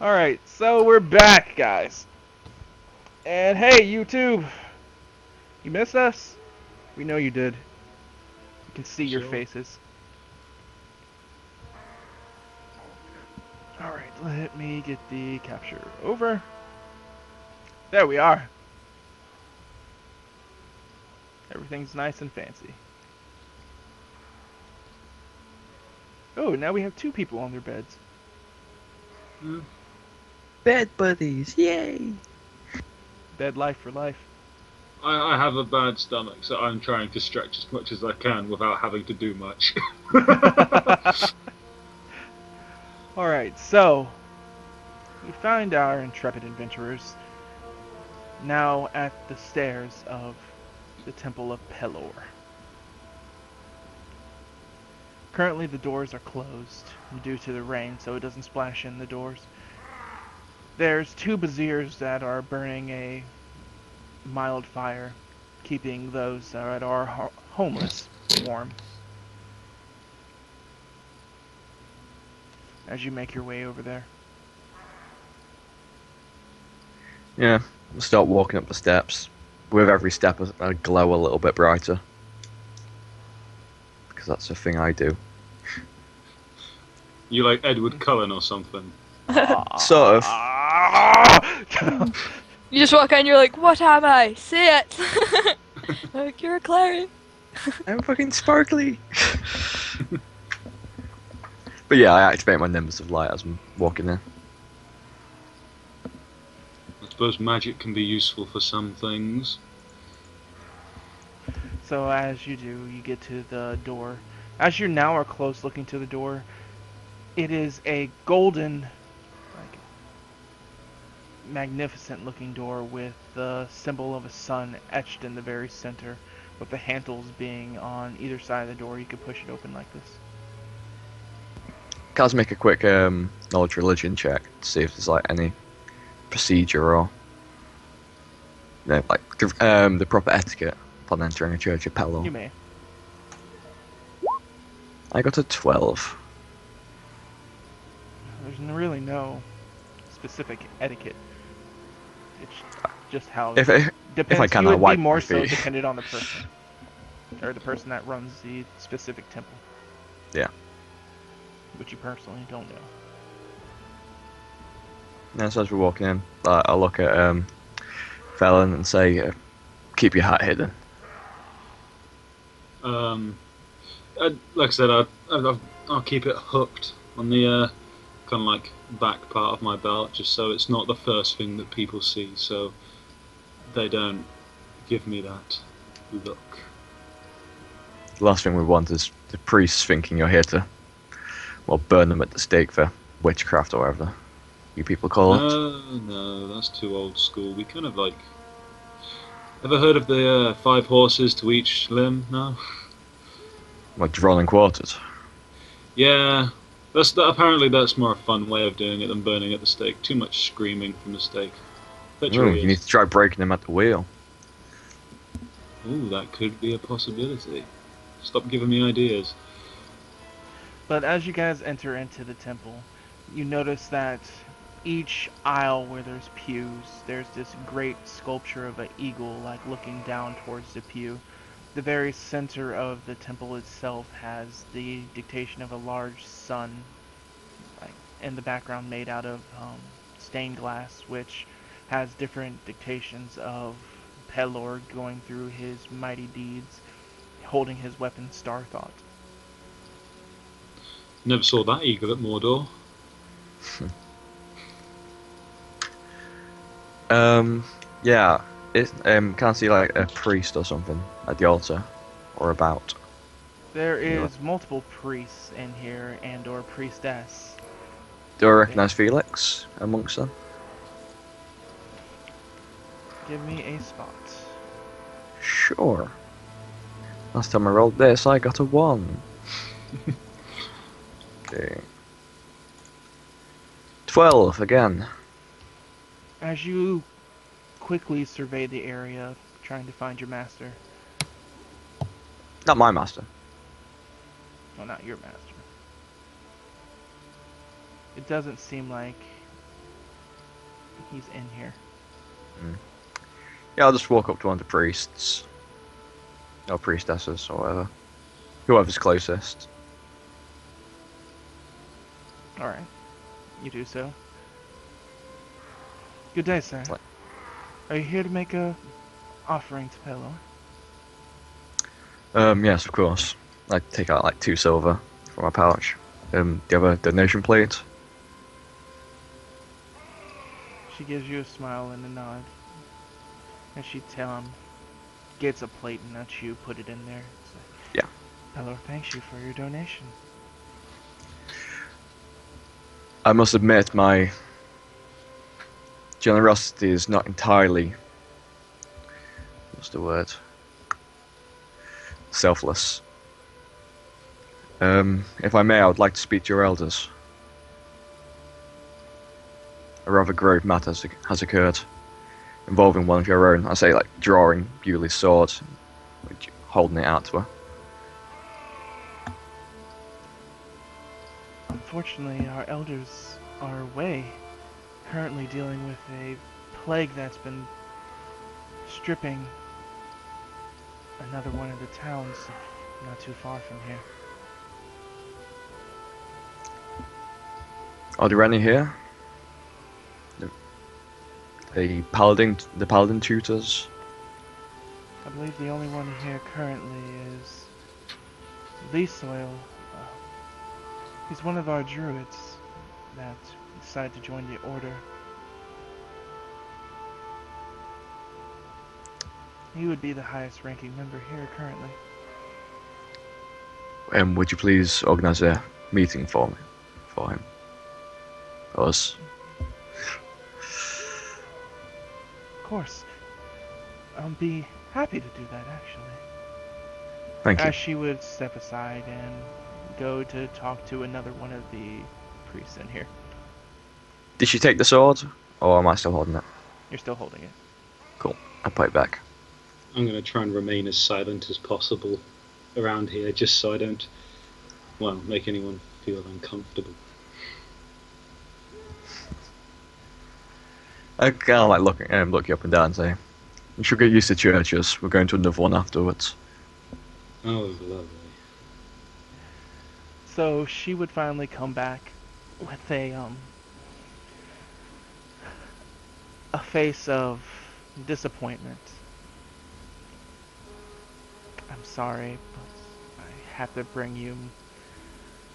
Alright, so we're back, guys. And hey, YouTube! You miss us? We know you did. We can see your Sure. faces. Alright, let me get the capture over. There we are. Everything's nice and fancy. Oh, now we have two people on their beds. Hmm. Bed buddies, yay! Bed life for life. I have a bad stomach, so I'm trying to stretch as much as I can without having to do much. Alright, so we find our intrepid adventurers now at the stairs of the Temple of Pelor. Currently the doors are closed due to the rain, so it doesn't splash in the doors. There's two braziers that are burning a mild fire, keeping those that are homeless warm. As you make your way over there. Yeah, we'll start walking up the steps. With every step, I glow a little bit brighter. Because that's the thing I do. You like Edward Cullen or something? Sort of. You just walk out and you're like, what am I? Say it! Like, you're a cleric. I'm fucking sparkly! But yeah, I activate my Nimbus of Light as I'm walking in. I suppose magic can be useful for some things. So as you do, you get to the door. As you now are close looking to the door, it is a golden, like, magnificent looking door with the symbol of a sun etched in the very center, with the handles being on either side of the door. You could push it open like this. Can I make a quick knowledge religion check to see if there's like any procedure or like the proper etiquette upon entering a church of Pelor? You may. I got a 12. There's really no specific etiquette. It's just how If depends. I can, you I would wipe be my more so feet. dependent on the person, or the person that runs the specific temple. Yeah. Which you personally don't know. And so as we're walking in, I'll look at Felon and say, keep your hat hidden. Like I said, I'll keep it hooked on the kind of like back part of my belt, just so it's not the first thing that people see, so they don't give me that look. The last thing we want is the priests thinking you're here to, well, burn them at the stake for witchcraft or whatever you people call it. No, that's too old school. We kind of like. Ever heard of the 5 horses to each limb? No. Like drawn and quartered. Yeah, apparently that's more a fun way of doing it than burning at the stake. Too much screaming from the stake. Bet your Ooh, you need ears. to try breaking them at the wheel. Ooh, that could be a possibility. Stop giving me ideas. But as you guys enter into the temple, you notice that each aisle where there's pews, there's this great sculpture of an eagle, like looking down towards the pew. The very center of the temple itself has the dictation of a large sun, like in the background, made out of stained glass, which has different dictations of Pelor going through his mighty deeds, holding his weapon Starthought. Never saw that eagle at Mordor. Yeah. Can I see like a priest or something at the altar, or about? There is multiple priests in here and or priestess. Do I recognize Felix amongst them? Give me a spot. Sure. Last time I rolled this, I got a 1. Okay. 12 again. As you quickly survey the area, trying to find your master. Not my master. Well, not your master. it doesn't seem like he's in here. Yeah, I'll just walk up to one of the priests. Or priestesses, or whatever. Whoever's closest. Alright. You do so. Good day, sir. What? Are you here to make a offering to Pelor? Yes, of course. I take out like 2 silver from my pouch. Do you have a donation plate? She gives you a smile and a nod. And she gets a plate and lets you put it in there. It's like, Yeah. Pelor thanks you for your donation. I must admit, my generosity is not entirely, what's the word? Selfless. If I may, I would like to speak to your elders. A rather grave matter has occurred, involving one of your own. I say, like, drawing Bewley's sword, holding it out to her. Unfortunately, our elders are away, currently dealing with a plague that's been stripping another one of the towns not too far from here. Are there any here? The paladin tutors? I believe the only one here currently is Lee Soil. He's one of our druids that decided to join the order. He would be the highest ranking member here currently. Would you please organize a meeting for him? Us? Of course. I'll be happy to do that, actually. Thank you. As she would step aside and go to talk to another one of the priests in here. Did she take the sword? Or am I still holding it? You're still holding it. Cool. I put it back. I'm going to try and remain as silent as possible around here, just so I don't, well, make anyone feel uncomfortable. I kind of like look you up and down and say, you should get used to churches. We're going to another one afterwards. Oh, lovely. So she would finally come back with a face of disappointment. I'm sorry, but I have to bring you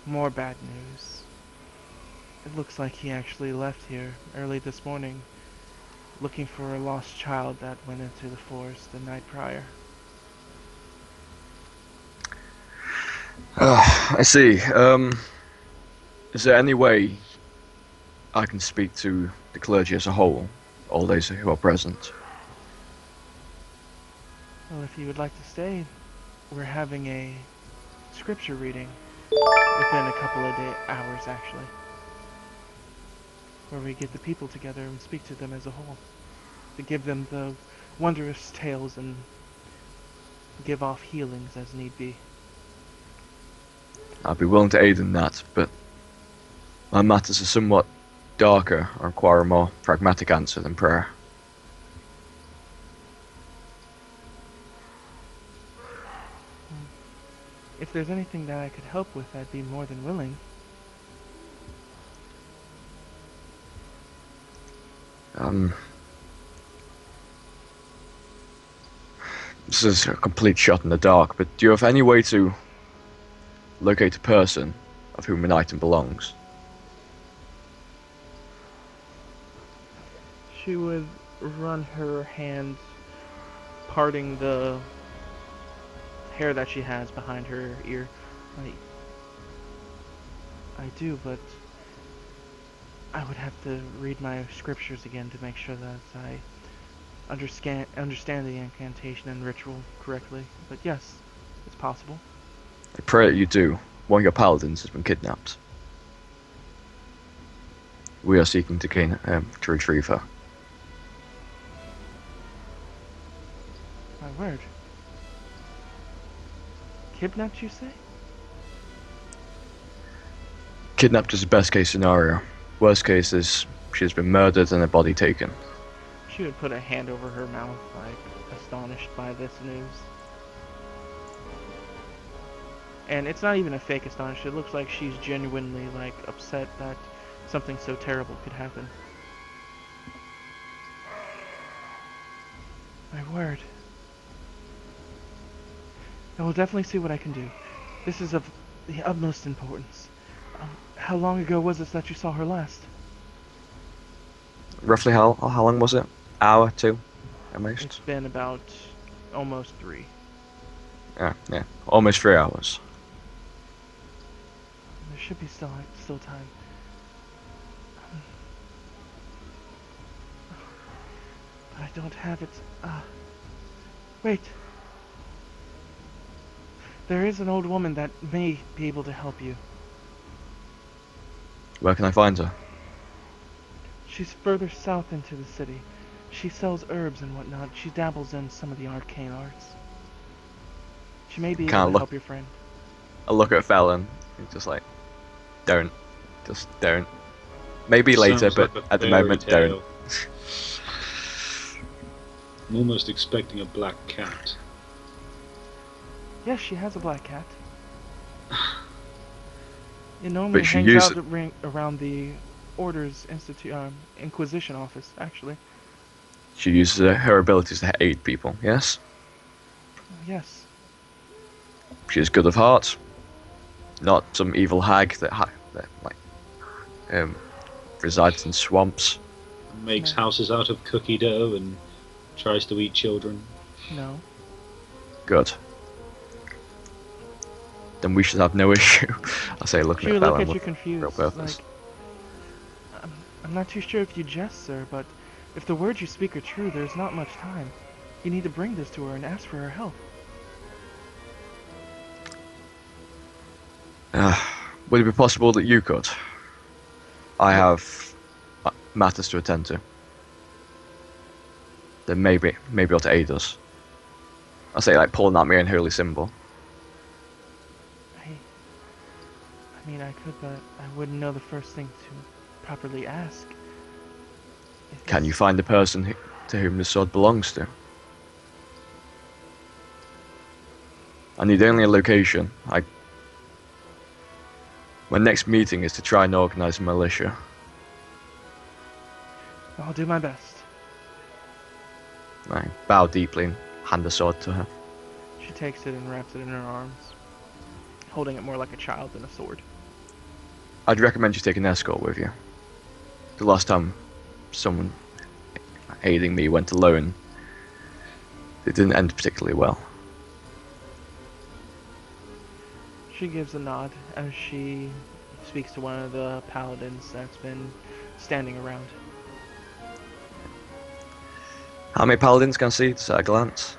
more bad news. It looks like he actually left here early this morning, looking for a lost child that went into the forest the night prior. I see. Is there any way I can speak to the clergy as a whole, all those who are present? Well, if you would like to stay, we're having a scripture reading within a couple of hours, actually, where we get the people together and speak to them as a whole, to give them the wondrous tales and give off healings as need be. I'd be willing to aid in that, but my matters are somewhat darker and require a more pragmatic answer than prayer. If there's anything that I could help with, I'd be more than willing. This is a complete shot in the dark, but do you have any way to locate a person of whom an item belongs? She would run her hand, parting the hair that she has behind her ear. I do, but I would have to read my scriptures again to make sure that I understand the incantation and ritual correctly. But yes, it's possible. I pray that you do. One of your paladins has been kidnapped. We are seeking to retrieve her. My word. Kidnapped, you say? Kidnapped is the best case scenario. Worst case is she's been murdered and her body taken. She would put a hand over her mouth, like, astonished by this news. And it's not even a fake astonishment. It looks like she's genuinely, like, upset that something so terrible could happen. My word. I will definitely see what I can do. This is of the utmost importance. How long ago was it that you saw her last? Roughly how long was it? Hour, 2, at It's most? been about almost 3. Yeah. Almost 3 hours. There should be still time. But I don't have it. Wait. There is an old woman that may be able to help you. Where can I find her? She's further south into the city. She sells herbs and whatnot. She dabbles in some of the arcane arts. She may be Kinda able to look- help your friend. I look at Fallon, he's just like, don't. Just don't. Maybe later, Sounds but like a at the fairy moment, tale. don't. I'm almost expecting a black cat. Yes, she has a black cat. It normally But she hangs uses- out around the Orders Institute, Inquisition office, actually. She uses her abilities to aid people, yes? Yes. She is good of heart. Not some evil hag that resides in swamps. Makes No. houses out of cookie dough and tries to eat children. No. Good. Then we should have no issue. I say looking She at would look Fallon at you with confused. real purpose. Like, I'm not too sure if you jest, sir, but if the words you speak are true, there's not much time. You need to bring this to her and ask for her help. Would it be possible that you could? I have matters to attend to. Then maybe able to aid us. I say like pulling out my unholy symbol. I mean, I could, but I wouldn't know the first thing to properly ask. If Can you it's- find the person to whom the sword belongs to? I need only a location. My next meeting is to try and organize a militia. I'll do my best. I bow deeply and hand the sword to her. She takes it and wraps it in her arms, holding it more like a child than a sword. I'd recommend you take an escort with you. The last time someone aiding me went alone, it didn't end particularly well. She gives a nod as she speaks to one of the paladins that's been standing around. How many paladins can I see just at a glance?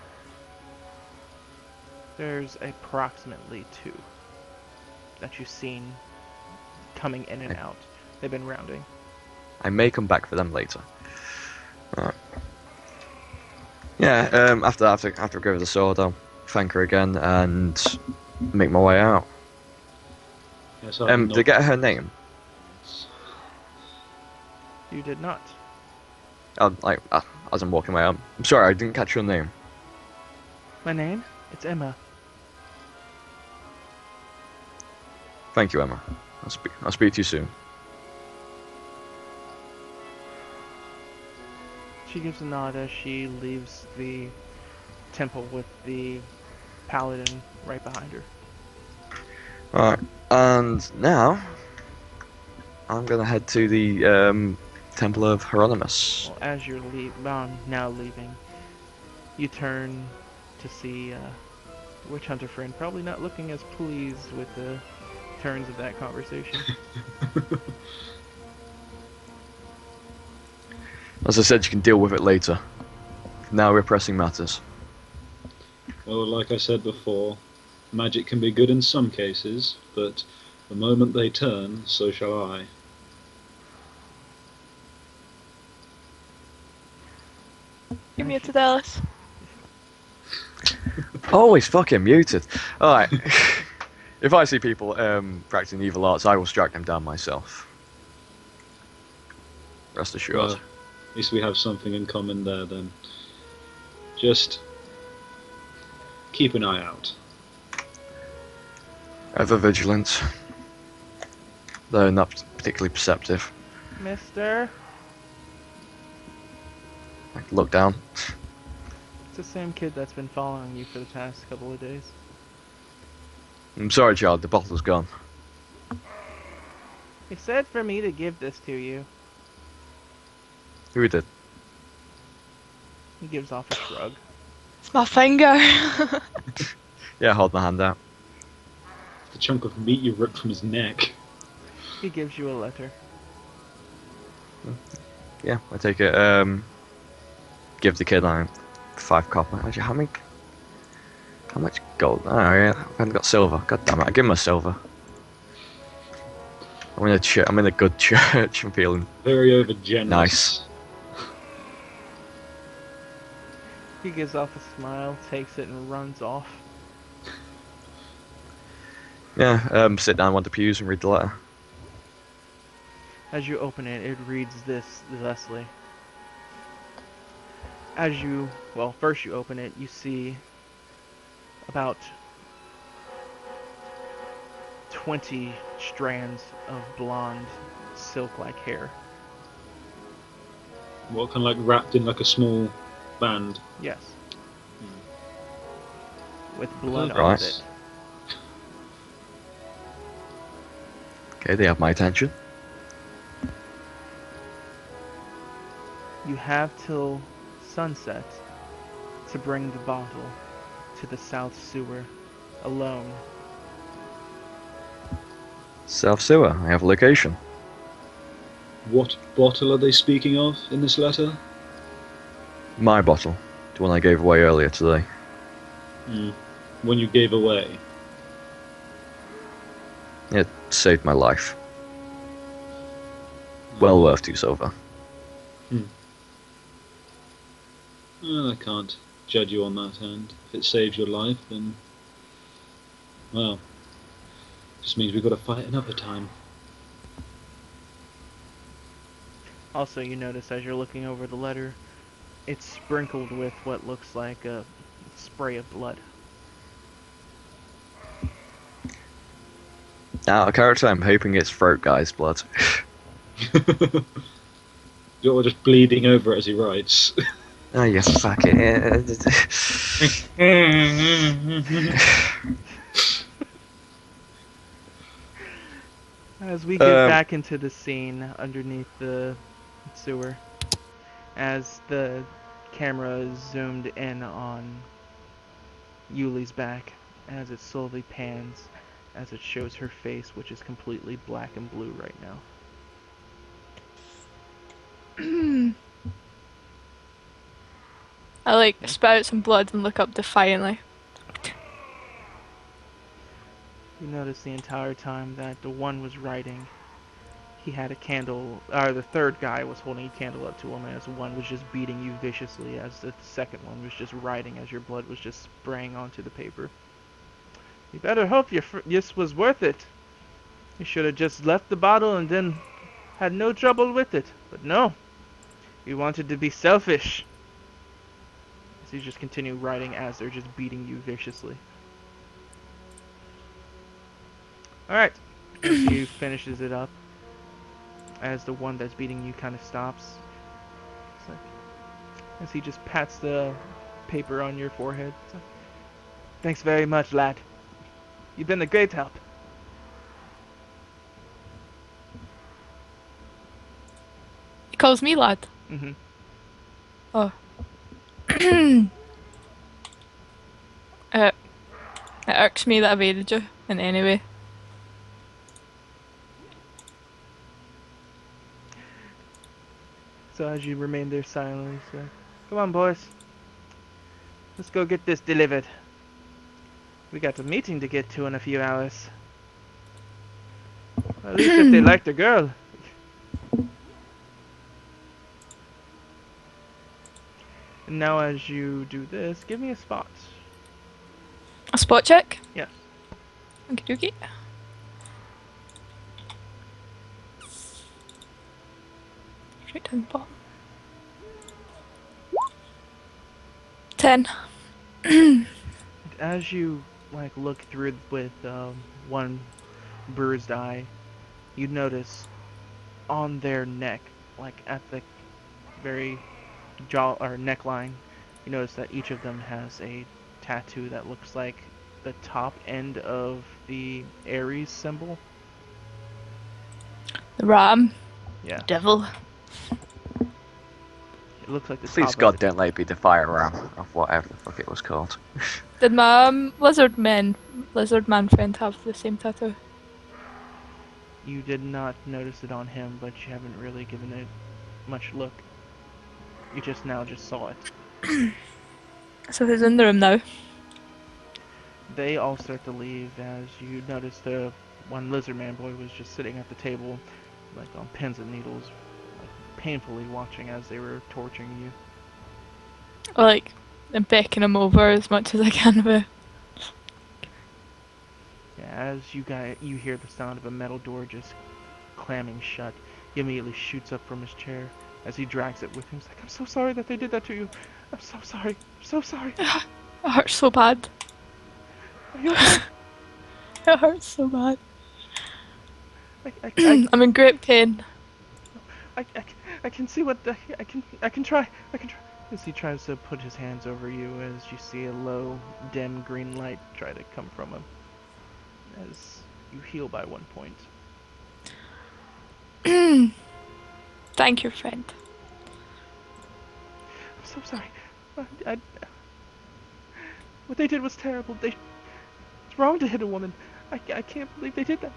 There's approximately 2 that you've seen coming in and Okay. out. They've been rounding. I may come back for them later. Alright. Yeah, after I give her the sword, I'll thank her again and make my way out. Yes, Did I get her name? You did not. As I'm walking away, I'm sorry, I didn't catch your name. My name? It's Emma. Thank you, Emma. I'll speak to you soon. She gives a nod as she leaves the temple with the paladin right behind her. Alright, and now I'm gonna head to the Temple of Hieronymus. Well, as you're now leaving, you turn to see Witch Hunter friend, probably not looking as pleased with the turns of that conversation. As I said, you can deal with it later. Now we're pressing matters. Well, like I said before, magic can be good in some cases, but the moment they turn, so shall I. You're muted, Alice. Always fucking muted. Alright. If I see people practicing evil arts, I will strike them down myself. Rest assured. Well, at least we have something in common there then. Just keep an eye out. Ever vigilant. Though not particularly perceptive. Mister, Like, look down. it's the same kid that's been following you for the past couple of days. I'm sorry, child, the bottle's gone. He said for me to give this to you. Who did? He gives off a shrug. It's my finger. Yeah, hold my hand out. The chunk of meat you ripped from his neck. He gives you a letter. Yeah, I take it. Give the kid like 5 copper. Actually, how much gold? Oh yeah, I haven't got silver. God damn it! I give him a silver. I'm in a good church. I'm feeling Very over generous. Nice. He gives off a smile, takes it, and runs off. yeah. Sit down on the pews and read the letter. As you open it, it reads this thusly. First you open it, you see about 20 strands of blonde, silk-like hair. What, kind of like wrapped in like a small band? Yes. With blood on Right. it. Okay, they have my attention. You have till sunset to bring the bottle to the South Sewer alone. South Sewer. I have a location. What bottle are they speaking of in this letter? My bottle. The one I gave away earlier today. One you gave away. It saved my life. Well worth 2 silver. Well, I can't judge you on that end. If it saves your life, then... well, just means we've got to fight another time. Also, you notice as you're looking over the letter, it's sprinkled with what looks like a spray of blood. Out of character, I'm hoping it's Throat Guy's blood. You're just bleeding over it as he writes. Oh, you fuck it. As we get back into the scene underneath the sewer, as the camera is zoomed in on Yuli's back, as it slowly pans, as it shows her face, which is completely black and blue right now. I like spout out some blood and look up defiantly. You notice the entire time that the one was writing, he had a candle, or the third guy was holding a candle up to him, as one was just beating you viciously, as the second one was just writing as your blood was just spraying onto the paper. You better hope this was worth it. You should have just left the bottle and then had no trouble with it. But no, you wanted to be selfish. So you just continue writing as they're just beating you viciously. Alright, he finishes it up. As the one that's beating you kind of stops. It's like, as he just pats the paper on your forehead. It's like, thanks very much, lad. You've been a great help. He calls me lad. Mm-hmm. Oh. It irks me that I've aided you in any way. So as you remain there silently, he's like, come on, boys. Let's go get this delivered. We got a meeting to get to in a few hours. At least if they like the girl. And now as you do this, give me a spot. A spot check? Yes. Okie dokie. Straight down the bottom. 10. As you like look through with one bruised eye, you notice on their neck, like at the very jaw or neckline, you notice that each of them has a tattoo that looks like the top end of the Aries symbol. The ram. Yeah, Devil. it looks like the Please top God of don't let it be the fire ram of whatever the fuck it was called. Did my lizard man friend have the same tattoo? You did not notice it on him, but you haven't really given it much look. You just saw it. So who's in the room now? They all start to leave as you notice the one lizard man boy was just sitting at the table, like on pins and needles, like painfully watching as they were torturing you. Like, I'm becking him over as much as I can with. Yeah, as you hear the sound of a metal door just clamming shut, he immediately shoots up from his chair as he drags it with him. He's like, "I'm so sorry that they did that to you. I'm so sorry. I'm so sorry." It hurts so bad. Are you okay? It hurts so bad. I, I'm in great pain. I can see what the, I can try. As he tries to put his hands over you, as you see a low, dim green light try to come from him. As you heal by 1 point. Thank you, friend. I'm so sorry. What they did was terrible. It's wrong to hit a woman. I can't believe they did that.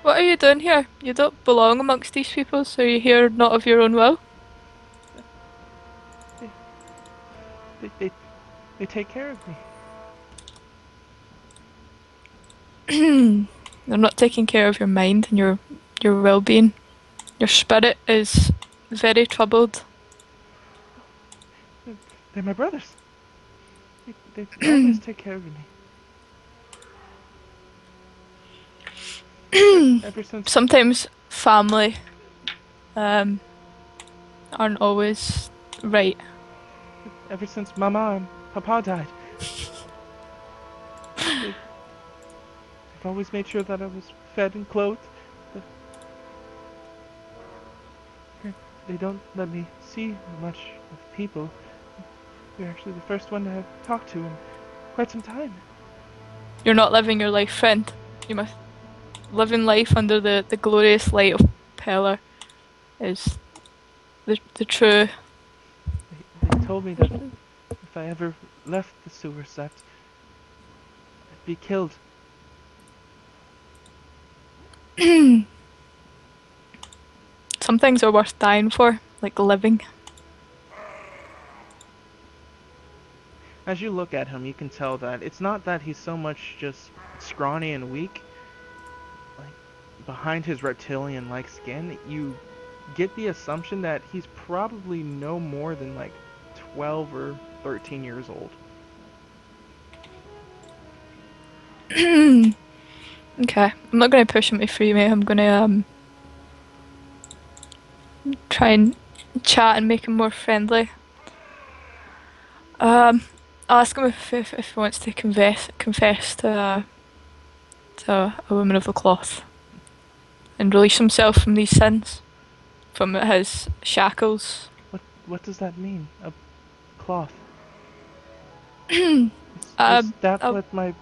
What are you doing here? You don't belong amongst these people, so you're here not of your own will? They take care of me. They're not taking care of your mind and your well-being. Your spirit is very troubled. They're my brothers. They always take care of me. Ever since Sometimes family aren't always right. ever since Mama and Papa died, they've always made sure that I was fed and clothed. They don't let me see much of people. You're actually the first one to have talked to in quite some time. You're not living your life, friend. You must living life under the glorious light of Pella is the true. They told me that if I ever left the sewer set, I'd be killed. Some things are worth dying for, like living. As you look at him, you can tell that it's not that he's so much just scrawny and weak. Like, behind his reptilian-like skin, you get the assumption that he's probably no more than like 12 or 13 years old. Okay, I'm not gonna push him to free me. I'm gonna try and chat and make him more friendly. I'll ask him if he wants to confess to a woman of the cloth and release himself from these sins, from his shackles. What does that mean? A cloth? Is that I'll- what my...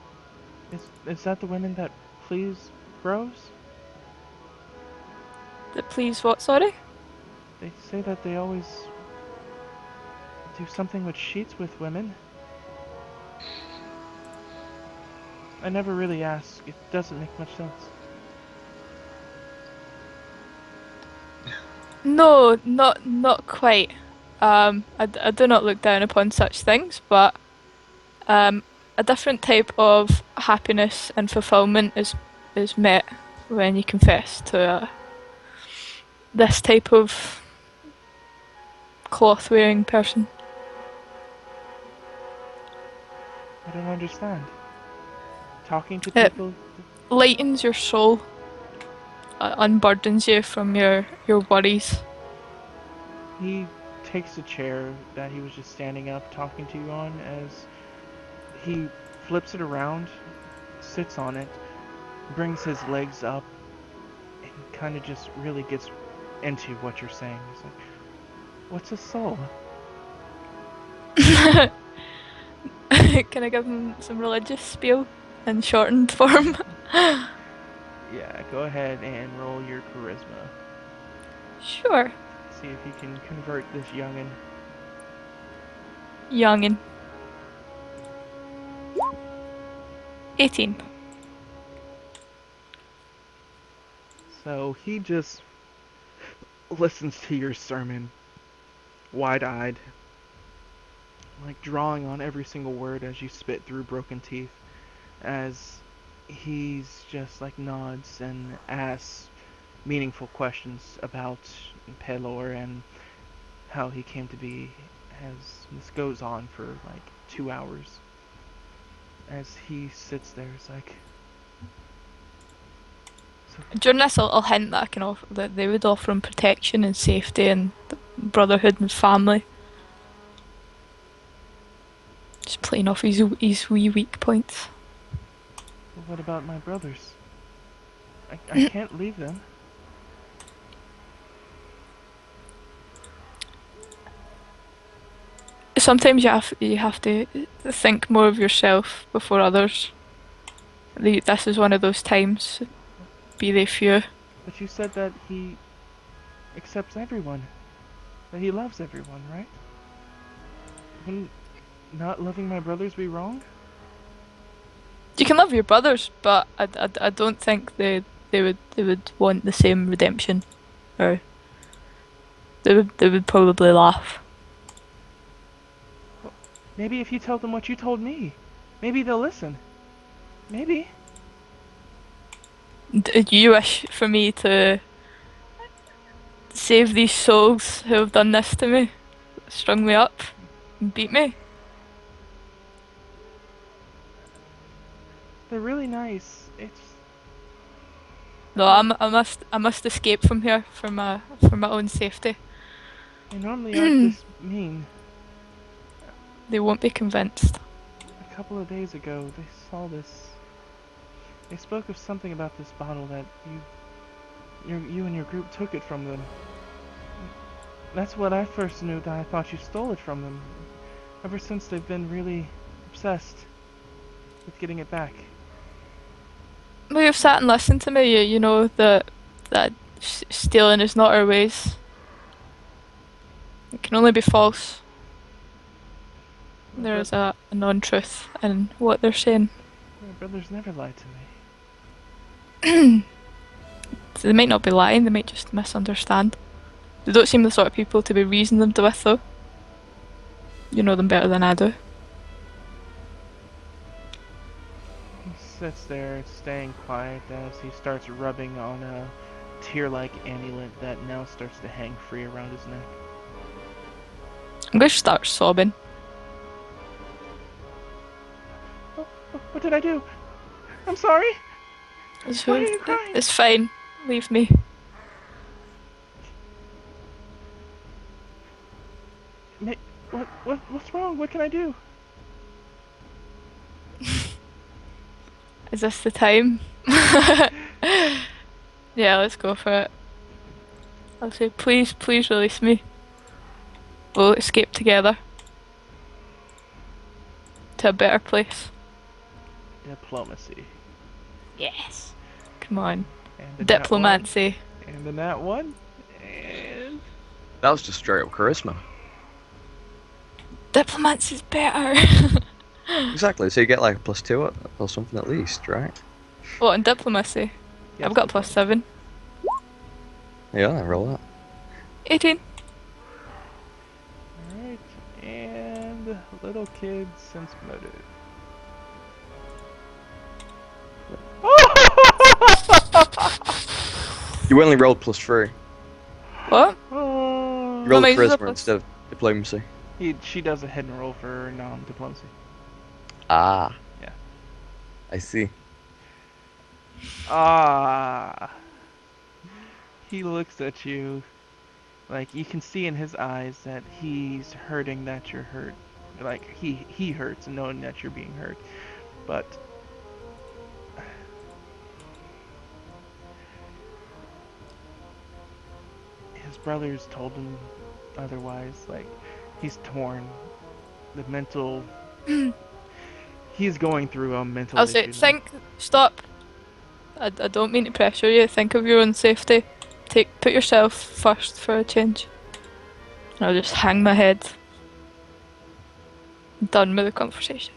Is that the women that please bros? Please, what? Sorry. They say that they always do something with sheets with women. I never really ask. It doesn't make much sense. No, not quite. I do not look down upon such things, but a different type of happiness and fulfillment is met when you confess to this type of cloth-wearing person. I don't understand. Talking to It- people... Lightens your soul, unburdens you from your worries. He takes a chair that he was just standing up talking to you on as he flips it around, sits on it, brings his legs up, and kind of just really gets into what you're saying. He's like, "What's a soul?" Can I give him some religious spiel in shortened form? Yeah, go ahead and roll your charisma. Sure. See if you can convert this youngin'. Youngin. 18. So he just listens to your sermon, wide-eyed, like drawing on every single word as you spit through broken teeth, as he's just like nods and asks meaningful questions about Pelor and how he came to be, as this goes on for like 2 hours. As he sits there, it's like, so During this, I'll hint that I can offer that they would offer him protection and safety and brotherhood and family. Just playing off his wee weak points. what about my brothers? I can't leave them. Sometimes you have to think more of yourself before others. This is one of those times. Be they few. But you said that he accepts everyone. That he loves everyone, right? Wouldn't not loving my brothers be wrong? You can love your brothers, but I don't think they would want the same redemption, or they would probably laugh. Maybe if you tell them what you told me, maybe they'll listen. Maybe. You wish for me to save these souls who have done this to me, strung me up, and beat me? They're really nice. It's No, I must escape from here for my own safety. they normally aren't this mean. They won't be convinced. A couple of days ago, they saw this. They spoke of something about this bottle that you and your group took it from them. That's what I first knew, that I thought you stole it from them. Ever since, they've been really obsessed with getting it back. Well, you've sat and listened to me. You know that stealing is not our ways. It can only be false. There is a non-truth in what they're saying. My brothers never lied to me. So they might not be lying, they might just misunderstand. They don't seem the sort of people to be reasoned with, though. You know them better than I do. He sits there, staying quiet as he starts rubbing on a tear-like amulet that now starts to hang free around his neck. I'm going to start sobbing. What did I do? I'm sorry. It's, Why are you crying? it's fine. Leave me. What's wrong? What can I do? Is this the time? Yeah, let's go for it. I'll say, please, please release me. We'll escape together. To a better place. Diplomacy. Yes. Come on. And the Diplomacy. Nat 1, and the Nat 1. And That was just straight up charisma. Diplomacy's better. Exactly. So you get like a +2 or something at least, right? What, in diplomacy? yes, I've got +7. Yeah, roll that. 18. Alright, and little kid since promoted. You only rolled +3. What? You Oh. rolled makes it a charisma plus- instead of diplomacy. She does a hidden roll for diplomacy. Ah. Yeah. I see. Ah. He looks at you Like, you can see in his eyes that he's hurting that you're hurt. Like, he hurts knowing that you're being hurt. But his brothers told him otherwise. Like, he's torn. The mental... He's going through a mental I'll say, issue now. stop. I don't mean to pressure you. Think of your own safety. Put yourself first for a change. I'll just hang my head. Done with the conversation.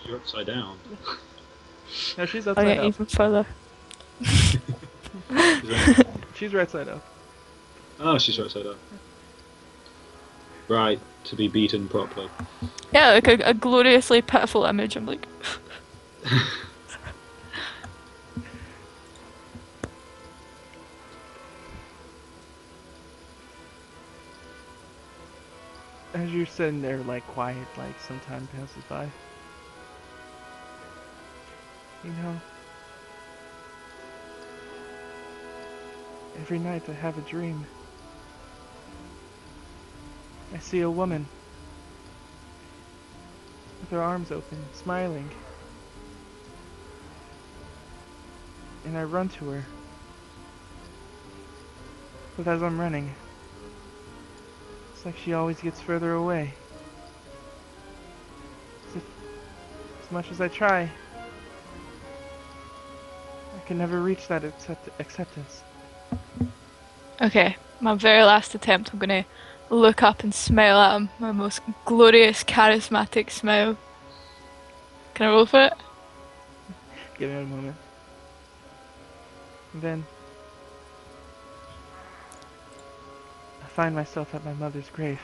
You're upside down. No, she's I'll upside get up. even further. She's right side up. Oh, she's right side up. Right, to be beaten properly. Yeah, like a gloriously pitiful image. I'm like, As you're sitting there, like, quiet, like, some time passes by. You know, every night I have a dream. I see a woman with her arms open, smiling. And I run to her. But as I'm running, it's like she always gets further away. As much as I try, I can never reach that acceptance. okay, my very last attempt. I'm gonna look up and smile at him. My most glorious, charismatic smile. Can I roll for it? Give me a moment. And then I find myself at my mother's grave.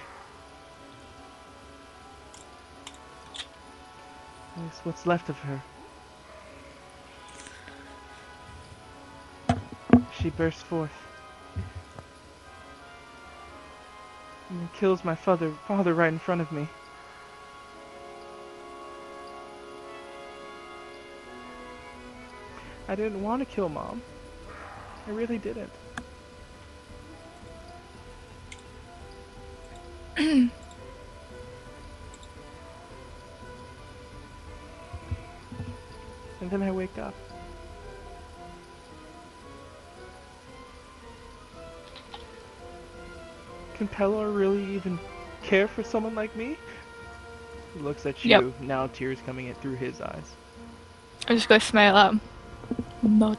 It's what's left of her. She bursts forth and kills my father right in front of me. I didn't want to kill Mom. I really didn't. And then I wake up. Can Pelor really even care for someone like me? He looks at you, Yep. now tears coming in through his eyes. I'm just gonna smile at him. Nod.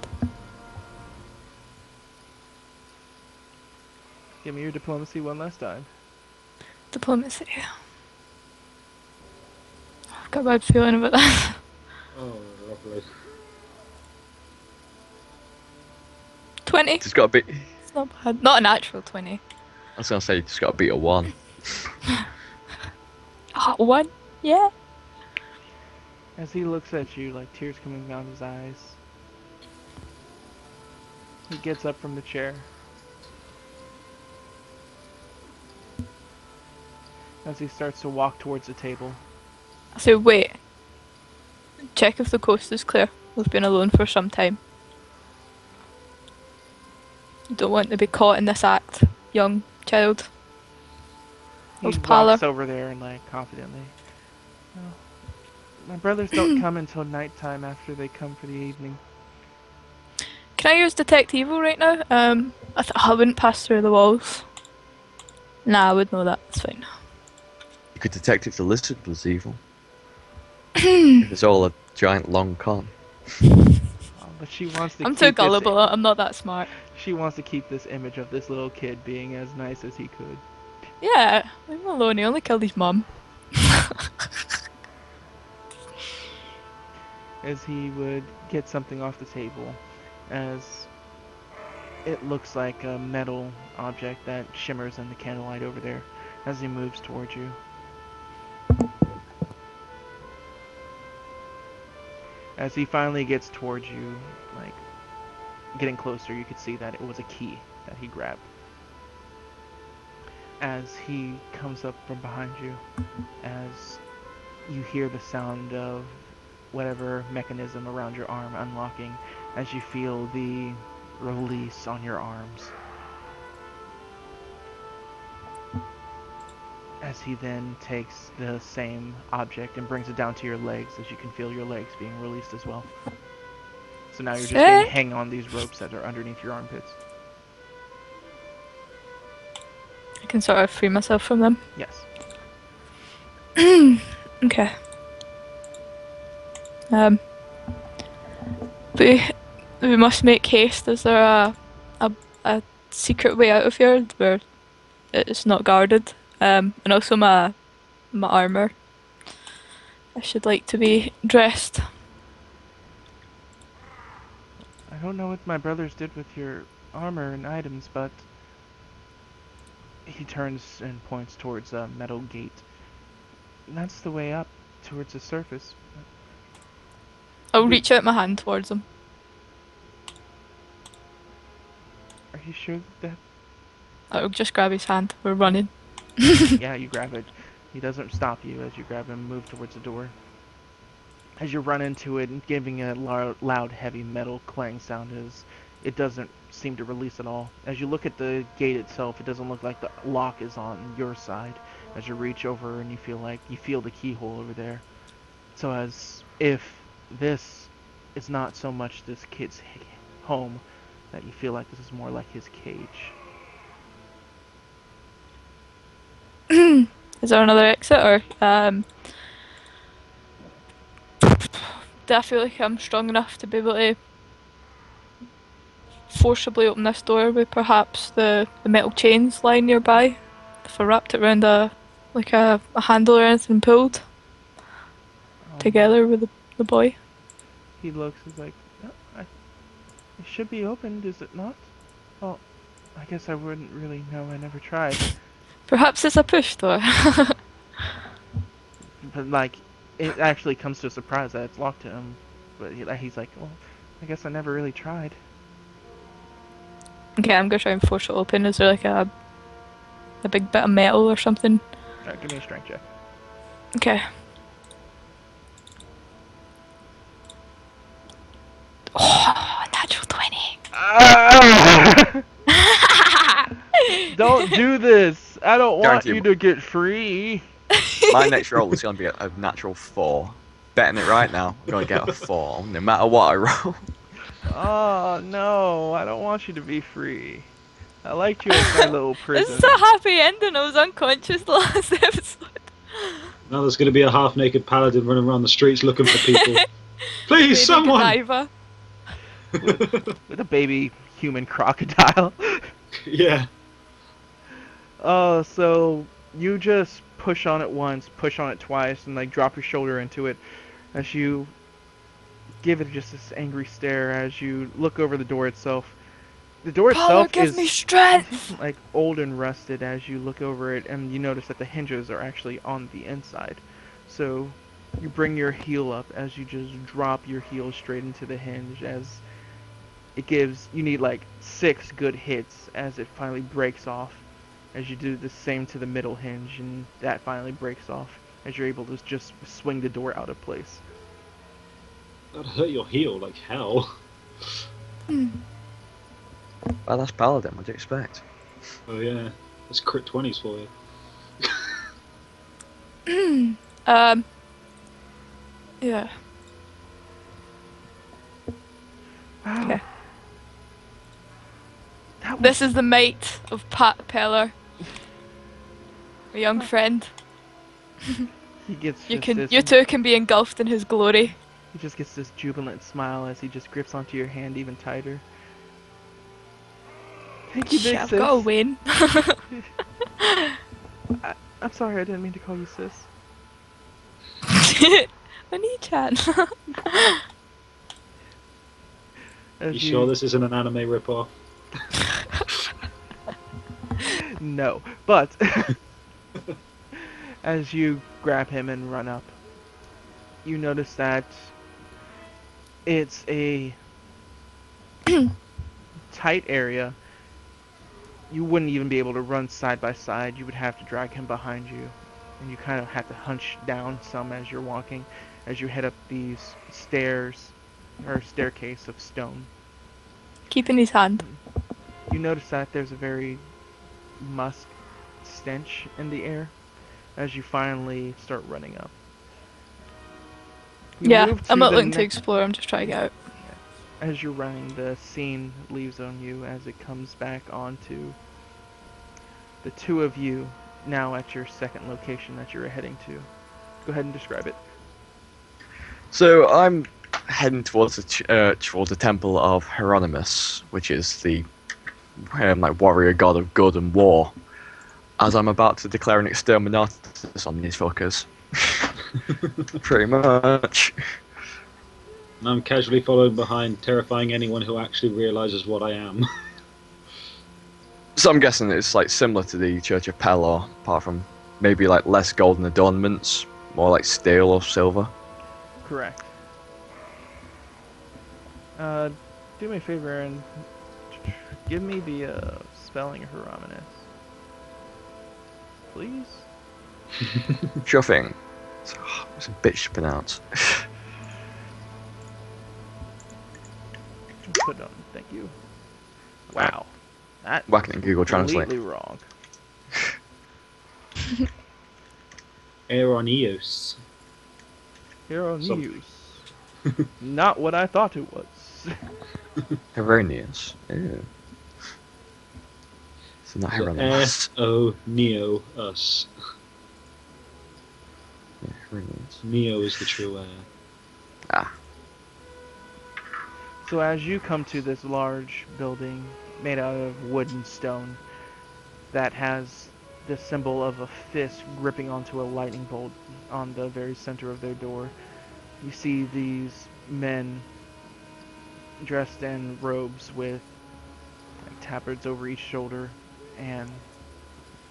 Give me your diplomacy one last time. Diplomacy. I've got a bad feeling about that. Oh, lovely. 20. Just got to beat. It's not bad. Not a natural 20. I was gonna say, just got to beat a 1. Ah, 1. Yeah. As he looks at you, like tears coming down his eyes, he gets up from the chair. As he starts to walk towards the table. I say, wait. Check if the coast is clear. We've been alone for some time. Don't want to be caught in this act, young child. He Those walks pallor. over there and like confidently. "Oh, my brothers don't come until nighttime after they come for the evening. Can I use detect evil right now? I wouldn't pass through the walls. Nah, I would know that. It's fine. You could detect if the lizard was evil. If it's all a giant long con. But she wants to I'm keep too this- gullible. I'm not that smart. She wants to keep this image of this little kid being as nice as he could. Yeah, leave him alone. He only killed his mum. As he would get something off the table, as it looks like a metal object that shimmers in the candlelight over there as he moves towards you. As he finally gets towards you, like getting closer, you could see that it was a key that he grabbed. As he comes up from behind you, as you hear the sound of whatever mechanism around your arm unlocking, as you feel the release on your arms as he then takes the same object and brings it down to your legs, as you can feel your legs being released as well. So now you're just being Sick. hang on these ropes that are underneath your armpits. I can sort of free myself from them. Yes. Okay. Um, we must make haste. Is there a secret way out of here where it's not guarded? And also my armor. I should like to be dressed. I don't know what my brothers did with your armor and items, but he turns and points towards a metal gate. That's the way up towards the surface. I'll reach out my hand towards him. Are you sure that? I'll just grab his hand. We're running. Yeah, you grab it. He doesn't stop you as you grab him and move towards the door. As you run into it, giving a loud, heavy metal clang sound as it doesn't seem to release at all. As you look at the gate itself, it doesn't look like the lock is on your side. As you reach over and you feel the keyhole over there. So as if this is not so much this kid's home, that you feel like this is more like his cage. Is there another exit or do I feel like I'm strong enough to be able to forcibly open this door with perhaps the metal chains lying nearby? If I wrapped it around a handle or anything and pulled together with the boy. He looks, he's like, "No, it should be opened, is it not? Well, I guess I wouldn't really know, I never tried. Perhaps it's a push door. But like, it actually comes to a surprise that it's locked to him. But he's like, well, I guess I never really tried. Okay, I'm gonna try and force it open. Is there like a big bit of metal or something? Alright, give me a strength check. Okay. Oh, natural 20. Don't do this! I don't want Guarantee you to get free! My next roll is going to be a natural 4. Betting it right now, I'm going to get a 4, no matter what I roll. Oh no, I don't want you to be free. I liked you as my little prison. This is a happy ending. I was unconscious the last episode. Now there's going to be a half-naked paladin running around the streets looking for people. Please, Baby someone! Godiva. With a baby human crocodile. Yeah. Oh, so you just push on it once, push on it twice, and like drop your shoulder into it as you give it just this angry stare as you look over the door itself. The door Power itself gives me is strength. like old and rusted as you look over it, and you notice that the hinges are actually on the inside. So you bring your heel up as you just drop your heel straight into the hinge as it gives, you need like 6 good hits as it finally breaks off. As you do the same to the middle hinge, and that finally breaks off as you're able to just swing the door out of place. That'd hurt your heel like hell. Well, that's Paladin, what do you expect? Oh yeah. That's crit 20s for you. Yeah. Wow. Okay. That was This is the might of Pat Peller. A young friend. he gets You just this, two can be engulfed in his glory. he just gets this jubilant smile as he just grips onto your hand even tighter. Thank you, Shit, big I've sis. got a win. I'm sorry, I didn't mean to call you sis. Oni-chan. As You sure this isn't an anime ripoff? No, but as you grab him and run up, you notice that it's a tight area. You wouldn't even be able to run side by side. You would have to drag him behind you, and you kind of have to hunch down some as you're walking, as you head up these stairs, or staircase of stone. Keeping his hand. You notice that there's a very musk stench in the air as you finally start running up. We Yeah, move I'm to not the looking to next. explore, I'm just trying to get out. As you're running, the scene leaves on you as it comes back onto the two of you now at your second location that you're heading to. Go ahead and describe it. So I'm heading towards the temple of Hieronymus, which is the like warrior god of good and war. As I'm about to declare an exterminatus on these fuckers. Pretty much. And I'm casually following behind, terrifying anyone who actually realizes what I am. So I'm guessing it's like similar to the Church of Pelor, apart from maybe like less golden adornments, more like steel or silver. Correct. Do me a favor and give me the spelling of Hieronymus. Please? Sure thing. It's a bitch to pronounce. Put it on. Thank you. Wow. That Whack it in Google Translate. completely wrong. Aeronius. Hero Something. News. Not what I thought it was. Hieronymus. Ew. So not Hieronymus. Neo us. Yeah, Hieronymus. Neo is the true heir. Ah. So as you come to this large building made out of wood and stone that has the symbol of a fist gripping onto a lightning bolt on the very center of their door, you see these men dressed in robes with like tabards over each shoulder and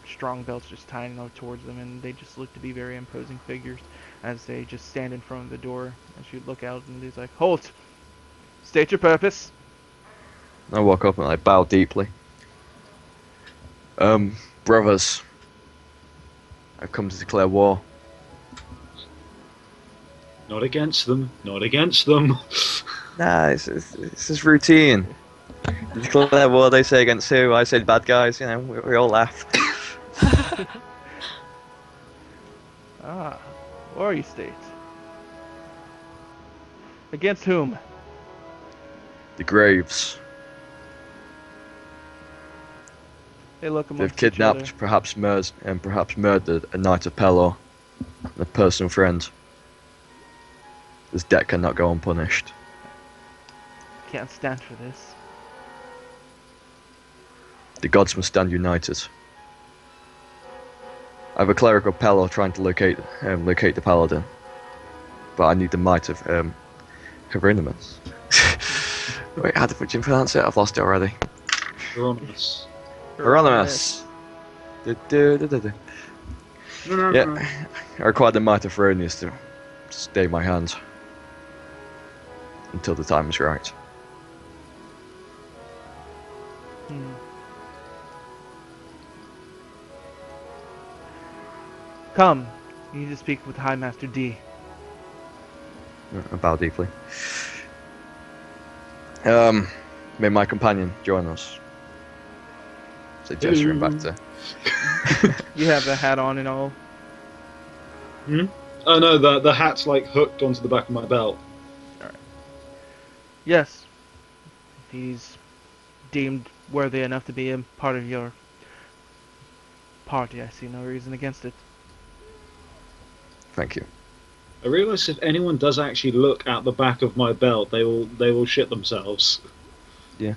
strong belts just tying out towards them, and they just look to be very imposing figures as they just stand in front of the door as you look out, and he's like, "Halt! State your purpose." I walk up and I bow deeply. Brothers, I've come to declare war. Not against them. Not against them. Nah, it's just routine. You declare war, they say against who? I say bad guys, you know, we all laugh. Ah, war you state. Against whom? The Graves. They look They've amongst each kidnapped, other. perhaps murdered a knight of Pelor, and a personal friend. This debt cannot go unpunished. Can't stand for this. The gods must stand united. I have a cleric of Pelor trying to locate the paladin, but I need the might of Hieronymus. Wait, how did you pronounce it? I've lost it already. Hieronymus. Hieronymus. Du-du-du-du-du. Yeah, I require the might of Hieronymus to stay my hand until the time is right. Hmm. Come, you need to speak with High Master D. I bow deeply. May my companion join us. So gesturing back to. You have the hat on and all. Oh no, the hat's like hooked onto the back of my belt. Yes, he's deemed worthy enough to be a part of your party. I see no reason against it. Thank you. I realise if anyone does actually look at the back of my belt, they will shit themselves. At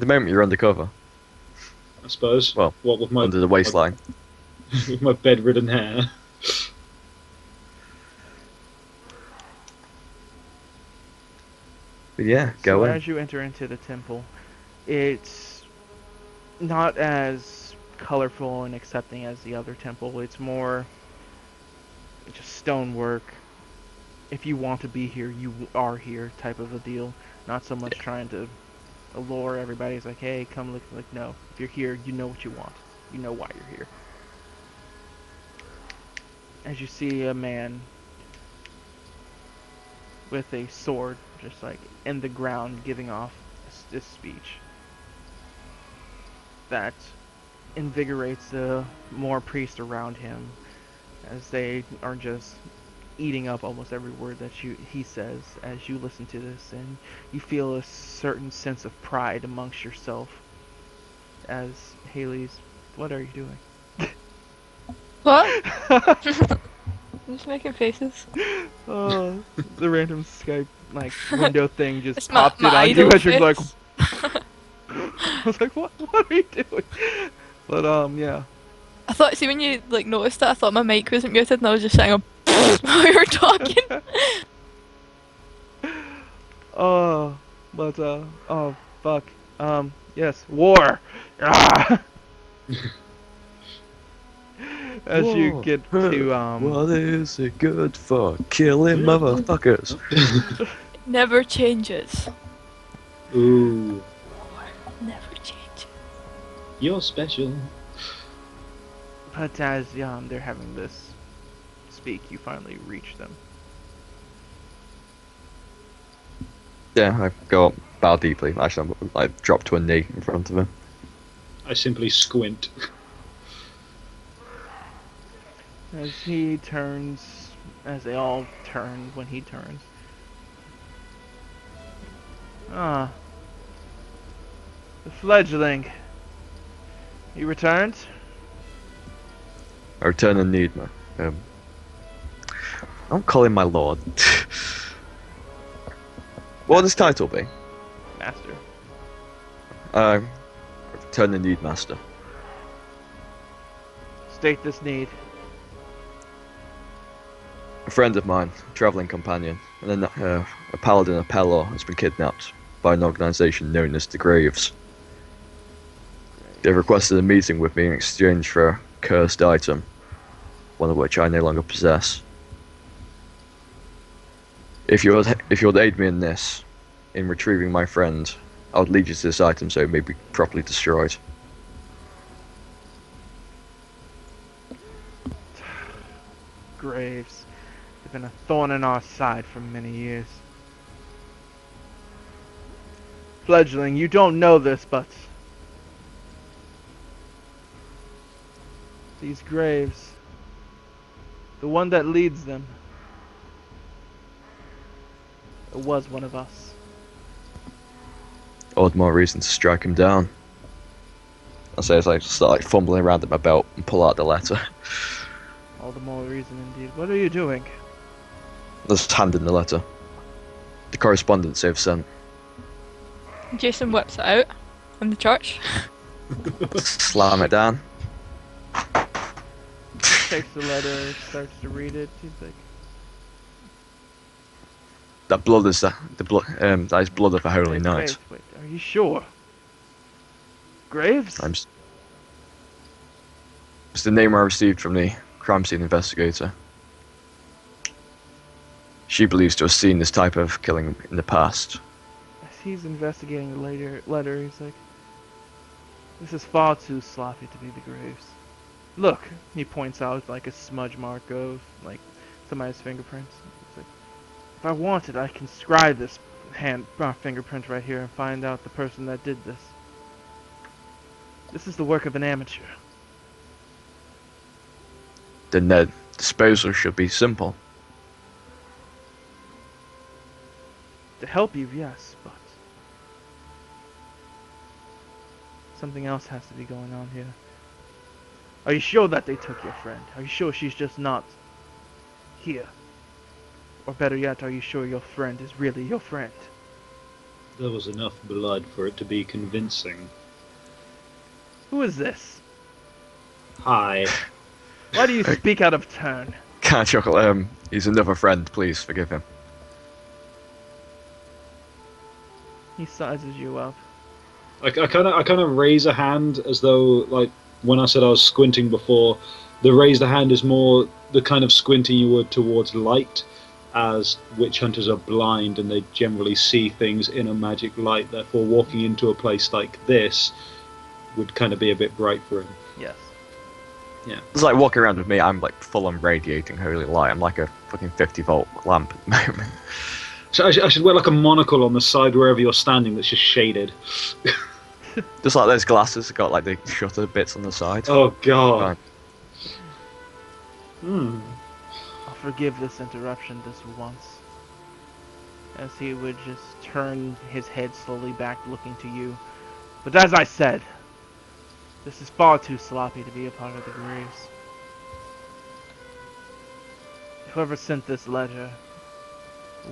the moment, you're undercover, I suppose. Well, what with my under the waistline. with my bedridden hair. But yeah, go So in. as you enter into the temple, it's not as colorful and accepting as the other temple. It's more just stonework. If you want to be here, you are here type of a deal. Not so much trying to allure everybody. It's like, hey, come look. Like, no. If you're here, you know what you want. You know why you're here. As you see a man with a sword just like in the ground giving off this speech that invigorates the more priests around him, as they are just eating up almost every word that he says as you listen to this, and you feel a certain sense of pride amongst yourself as Haley's. What are you doing? What? I'm just making faces. Oh, the random Skype window thing just It's popped my in on you idol as you're like. face. I was like, what are you doing? But yeah. I thought, see, when you noticed that, I thought my mic wasn't muted, and I was just saying, while we were talking. Oh, but oh fuck. Yes, war. Ah! As you War. get to What is it good for? Killing motherfuckers. Never changes. Ooh, Never changes. you're special. but as they're having this speak, you finally reach them. Yeah, I go up, bow deeply. Actually, I drop to a knee in front of him. I simply squint. As he turns, as they all turn when he turns. Ah. The fledgling. You returned? I return and need me. Don't call him my lord. What would his title be? Master. Return and need master. State this need. A friend of mine, a travelling companion, and then a paladin of Pelor has been kidnapped by an organisation known as the Graves. They've requested a meeting with me in exchange for a cursed item, one of which I no longer possess. If you would aid me in this, in retrieving my friend, I would lead you to this item so it may be properly destroyed. Graves. They've been a thorn in our side for many years. Fledgling, you don't know this, but these graves, the one that leads them, it was one of us. All the more reason to strike him down. I say as I start fumbling around at my belt and pull out the letter. All the more reason indeed. What are you doing? Just hand in the letter. The correspondence they've sent. Jason whips it out in the church. Slam it down. Takes the letter, starts to read it. He's like, That blood is the blood. That is blood of a holy knight. Wait, are you sure? Graves? It's the name I received from the crime scene investigator. She believes to have seen this type of killing in the past. As he's investigating the letter, he's like, this is far too sloppy to be the Graves. Look, he points out like a smudge mark of like somebody's fingerprints. It's like, if I wanted, I can scribe this fingerprint right here and find out the person that did this. This is the work of an amateur. Then their disposal should be simple. To help you, yes, but something else has to be going on here. Are you sure that they took your friend? Are you sure she's just not here? Or better yet, are you sure your friend is really your friend? There was enough blood for it to be convincing. Who is this? Hi. Why do you speak out of turn? Can't chuckle. He's another friend. Please forgive him. He sizes you up. I kind of raise a hand as though, like, when I said I was squinting before, the raised hand is more the kind of squinting you would towards light, as witch hunters are blind and they generally see things in a magic light, therefore walking into a place like this would kind of be a bit bright for him. Yes. Yeah. It's like walking around with me. I'm like full on radiating holy light. I'm like a fucking 50-volt lamp at the moment. So I should wear like a monocle on the side wherever you're standing that's just shaded. Just like those glasses, got like the shutter bits on the side. Oh god. Fine. Hmm. I'll forgive this interruption this once. As he would just turn his head slowly back, looking to you. But as I said, this is far too sloppy to be a part of the Graves. Whoever sent this letter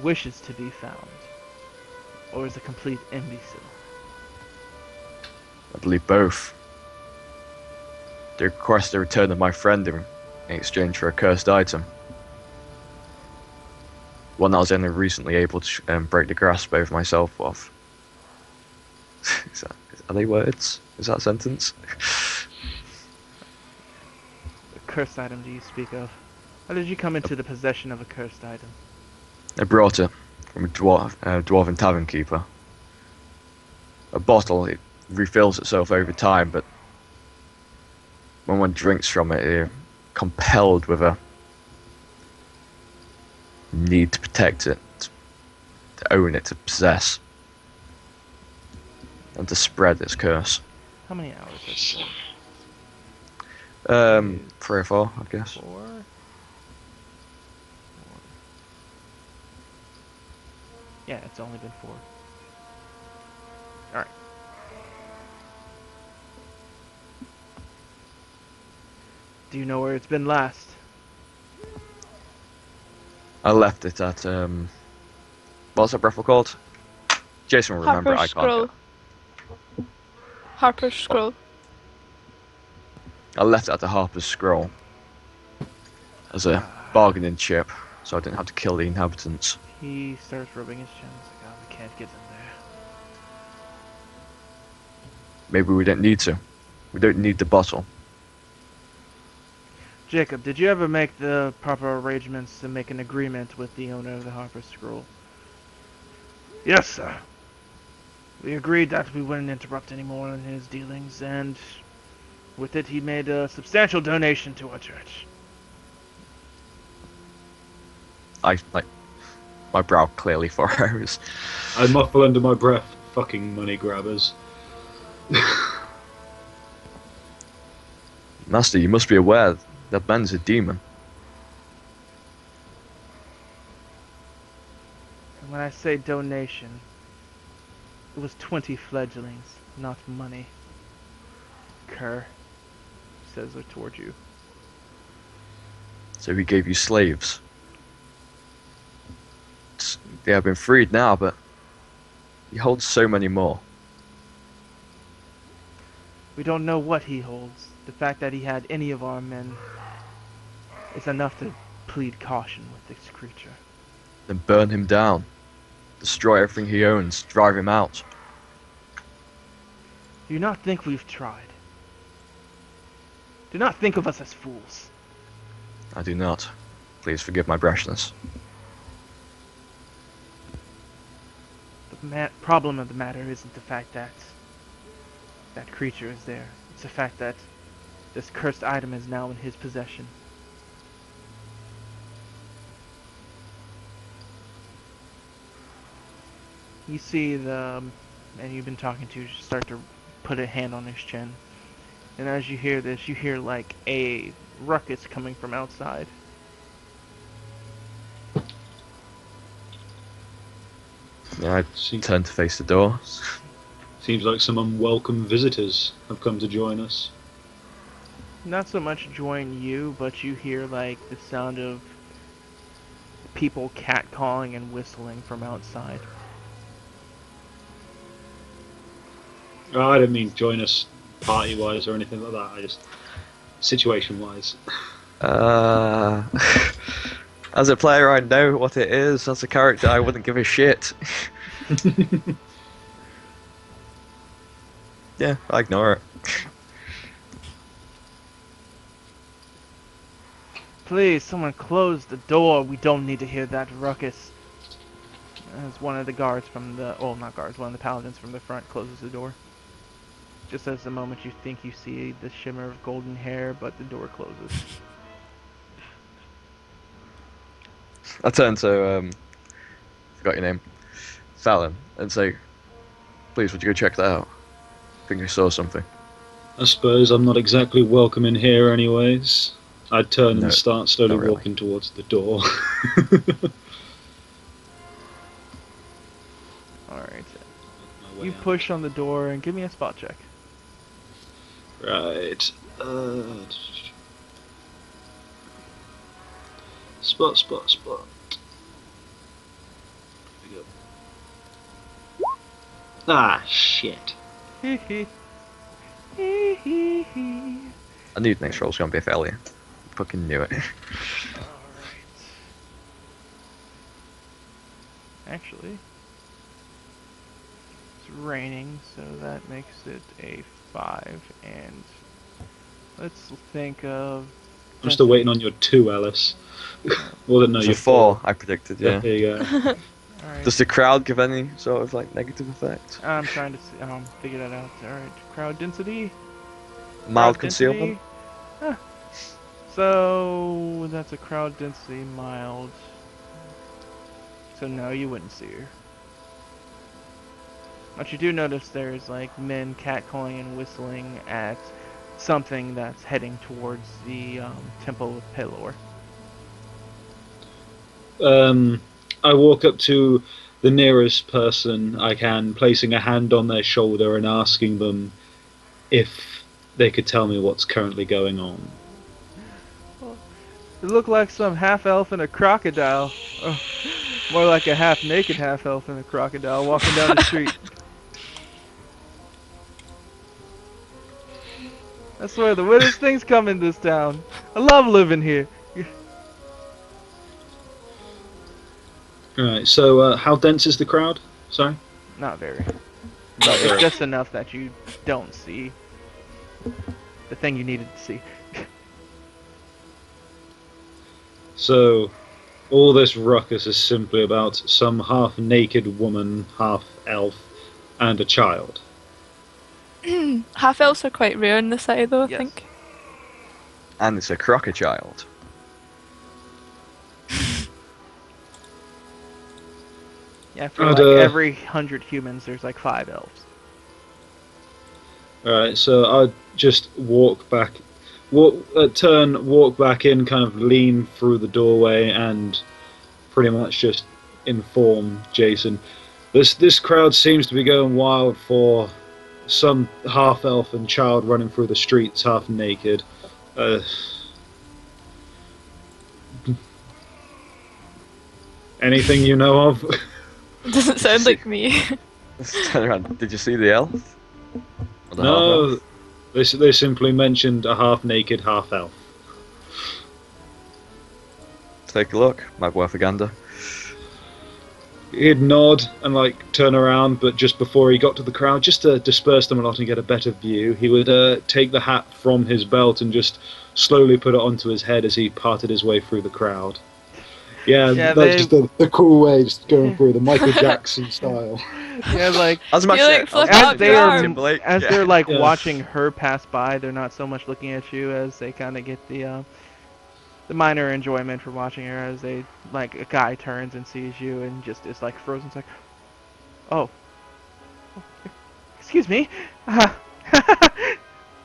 wishes to be found, or is a complete imbecile. I believe both. They request the return of my friend in exchange for a cursed item. One I was only recently able to break the grasp over myself of. Are they words? Is that a sentence? What cursed item do you speak of? How did you come into the possession of a cursed item? I brought it from a dwarven tavern keeper. A bottle, it refills itself over time, but when one drinks from it, you're compelled with a need to protect it, to own it, to possess, and to spread its curse. How many hours has it been? 3 or 4, I guess. 4? Yeah, it's only been 4. Alright. Do you know where it's been last? I left it at what's that brothel called? Jason will remember. Harper's I can't. Scroll. Harper's Scroll. I left it at the Harper's Scroll as a bargaining chip, so I didn't have to kill the inhabitants. He starts rubbing his chin. He's like, oh, we can't get in there. Maybe we don't need to. We don't need the bottle. Jacob, did you ever make the proper arrangements to make an agreement with the owner of the Harper Scroll? Yes, sir. We agreed that we wouldn't interrupt any more in his dealings, and with it he made a substantial donation to our church. My brow clearly furrows. I muffle under my breath. Fucking money grabbers. Master, you must be aware that man's a demon. And when I say donation, it was 20 fledglings, not money. Cur, says it toward you. So he gave you slaves. They have been freed now, but he holds so many more. We don't know what he holds. The fact that he had any of our men is enough to plead caution with this creature. Then burn him down. Destroy everything he owns. Drive him out. Do you not think we've tried? Do not think of us as fools. I do not. Please forgive my brashness. The problem of the matter isn't the fact that that creature is there. It's the fact that this cursed item is now in his possession. You see the man you've been talking to start to put a hand on his chin. And as you hear this, you hear like a ruckus coming from outside. Yeah, I turn to face the door. Seems like some unwelcome visitors have come to join us. Not so much join you, but you hear like the sound of people catcalling and whistling from outside. Oh, I didn't mean join us party-wise or anything like that. I just situation-wise. As a player, I know what it is. As a character, I wouldn't give a shit. Yeah, I ignore it. Please, someone close the door. We don't need to hear that ruckus. As one of the guards from the, well, not guards, one of the paladins from the front closes the door. Just as the moment you think you see the shimmer of golden hair, but the door closes. I turn to, forgot your name, Fallon, and say, please, would you go check that out? think I saw something. I suppose I'm not exactly welcome in here, anyways. I'd turn No, and start slowly not really. walking towards the door. Alright. My way You out. push on the door and give me a spot check. Right. Spot. There we go. Ah, shit. Hee hee. Hee hee hee. I knew the next roll's gonna be a failure. Fucking knew it. Alright. Actually, it's raining, so that makes it a 5. And let's think of. I'm still waiting on your 2, Alice. Well, no, It's a you're 4, I predicted, yeah. There you go. Alright. Does the crowd give any sort of like negative effect? I'm trying to figure that out. Alright, crowd density. Mild Crowd concealment? density. Huh. So that's a crowd density mild. So no, you wouldn't see her. But you do notice there's like men catcalling and whistling at something that's heading towards the Temple of Pelor. I walk up to the nearest person I can, placing a hand on their shoulder and asking them if they could tell me what's currently going on. It looked like some half-elf and a crocodile. Oh, more like a half-naked half-elf and a crocodile walking down the street. I swear, the weirdest things come in this town. I love living here. Alright, so how dense is the crowd? Sorry? Not very. Not But very. it's just enough that you don't see the thing you needed to see. So, all this ruckus is simply about some half-naked woman, half-elf, and a child. Half elves are quite rare in the city, though. I Yes. think. And it's a crocodile. Yeah, for And, like every 100 humans, there's like 5 elves. Alright, so I'd just walk back, walk back in, kind of lean through the doorway, and pretty much just inform Jason. This crowd seems to be going wild for some half-elf and child running through the streets half naked. Anything you know of? Doesn't sound like me. Let's turn around. Did you see the elf? Or the No, half-elf? they simply mentioned a half-naked half-elf. Take a look. Might be worth a gander. He'd nod and like turn around, but just before he got to the crowd, just to disperse them a lot and get a better view, he would take the hat from his belt and just slowly put it onto his head as he parted his way through the crowd. Yeah, Yeah, that's they- just the cool way, just going through the Michael Jackson style. Yeah, like As much You, like, flip as up they your are, arm. Timberlake. as Yeah. they're like Yeah. watching her pass by, they're not so much looking at you as they kind of get the minor enjoyment from watching her as they like a guy turns and sees you and just is like frozen. It's like, oh, excuse me,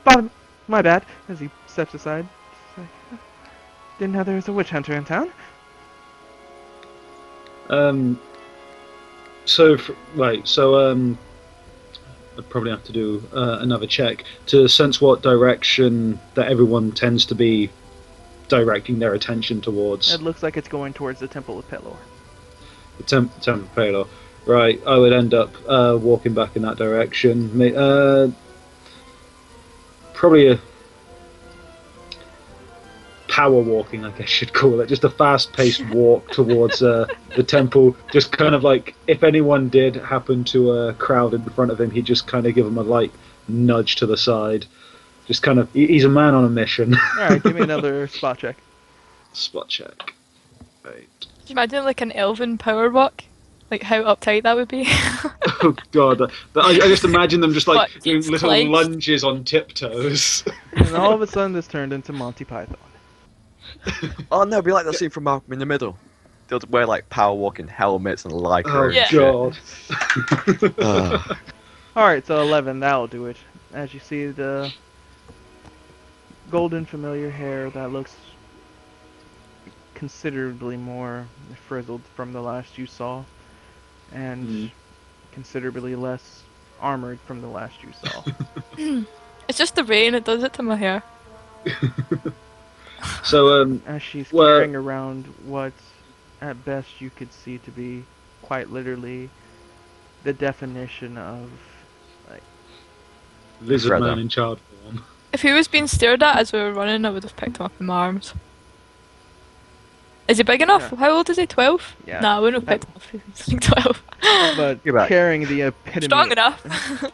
pardon, my bad. As he steps aside, It's like, didn't know there was a witch hunter in town. I'd probably have to do another check to sense what direction that everyone tends to be directing their attention towards. It looks like it's going towards the Temple of Pelor. The Temple of Pelor. Right, I would end up walking back in that direction. Probably a power walking, I guess you'd call it. Just a fast-paced walk towards the temple. Just kind of like, if anyone did happen to crowd in front of him, he'd just kind of give them a light nudge to the side. Just kind of, he's a man on a mission. Alright, give me another spot check. Spot check. Right. Could you imagine like an elven power walk? Like how uptight that would be? Oh god, I just imagine them just like What, doing it's little clenched? lunges on tiptoes. And all of a sudden, this turned into Monty Python. Oh no, it'd be like that scene from Malcolm in the Middle. They'll wear like power walking helmets and lycra. Oh and Yeah. shit. god. Ugh. Alright, so 11, that'll do it. As you see the golden familiar hair that looks considerably more frizzled from the last you saw, and considerably less armored from the last you saw. It's just the rain, it does it to my hair. So, As she's Well- carrying around what, at best, you could see to be quite literally the definition of lizard Freddo. man in child form. If he was being stared at as we were running, I would have picked him up in my arms. Is he big enough? Yeah. How old is he? 12? Yeah. Nah, I wouldn't have picked him up if he was like 12. but You're back. carrying the epitome Strong enough.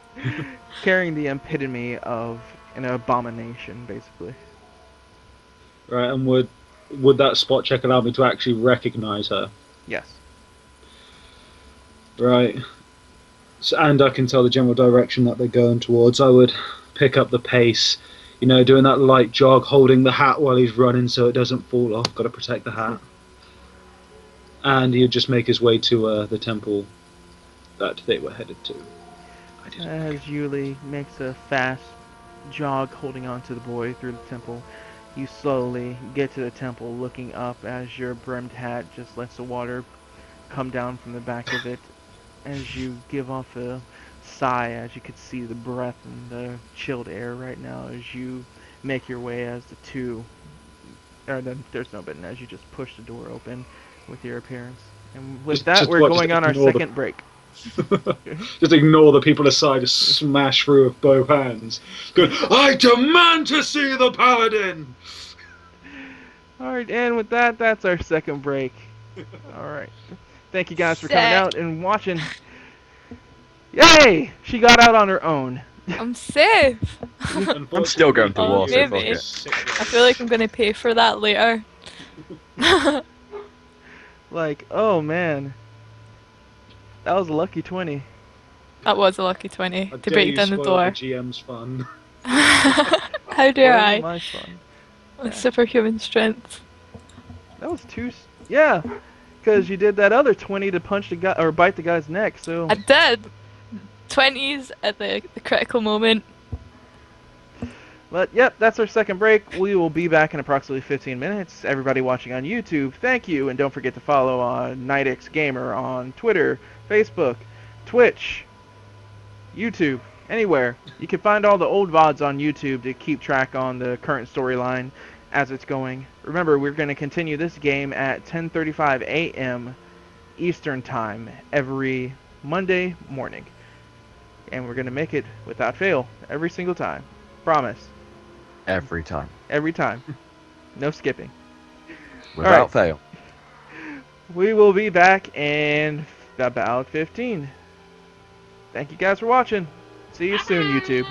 carrying the epitome of an abomination, basically. Right, and would that spot check allow me to actually recognise her? Yes. Right. So, and I can tell the general direction that they're going towards. I would pick up the pace, doing that light jog, holding the hat while he's running so it doesn't fall off. Got to protect the hat. And he'd just make his way to the temple that they were headed to. I didn't. As Yuli makes a fast jog holding on to the boy through the temple, you slowly get to the temple looking up as your brimmed hat just lets the water come down from the back of it. As you give off a sigh as you could see the breath and the chilled air right now as you make your way as the two, or then there's no button, as you just push the door open with your appearance. And with that, we're going on our second break. Just ignore the people aside, just smash through with both hands. Good. I demand to see the paladin. Alright, and with that, that's our second break. Alright. Thank you guys for coming Sick. out and watching. Yay! She got out on her own. I'm safe. I'm still going to Oh, war, so fuck maybe. it. I feel like I'm going to pay for that later. Like, oh man. That was a lucky 20. That was a lucky 20 I to dare break you down the spoil door. The GM's fun. How dare Well, I? my fun. With superhuman strength. That was two. Yeah, because you did that other 20 to punch the guy or bite the guy's neck. So I did. 20s at the critical moment. But yep, that's our second break. We will be back in approximately 15 minutes. Everybody watching on YouTube, thank you, and don't forget to follow on Nidix Gamer on Twitter, Facebook, Twitch, YouTube, anywhere. You can find all the old VODs on YouTube to keep track on the current storyline as it's going. Remember, we're going to continue this game at 10:35 a.m. Eastern Time every Monday morning. And we're going to make it without fail every single time. Promise. Every time. Every time. No skipping. Without Alright. fail. We will be back in about 15. Thank you guys for watching. See you soon, YouTube.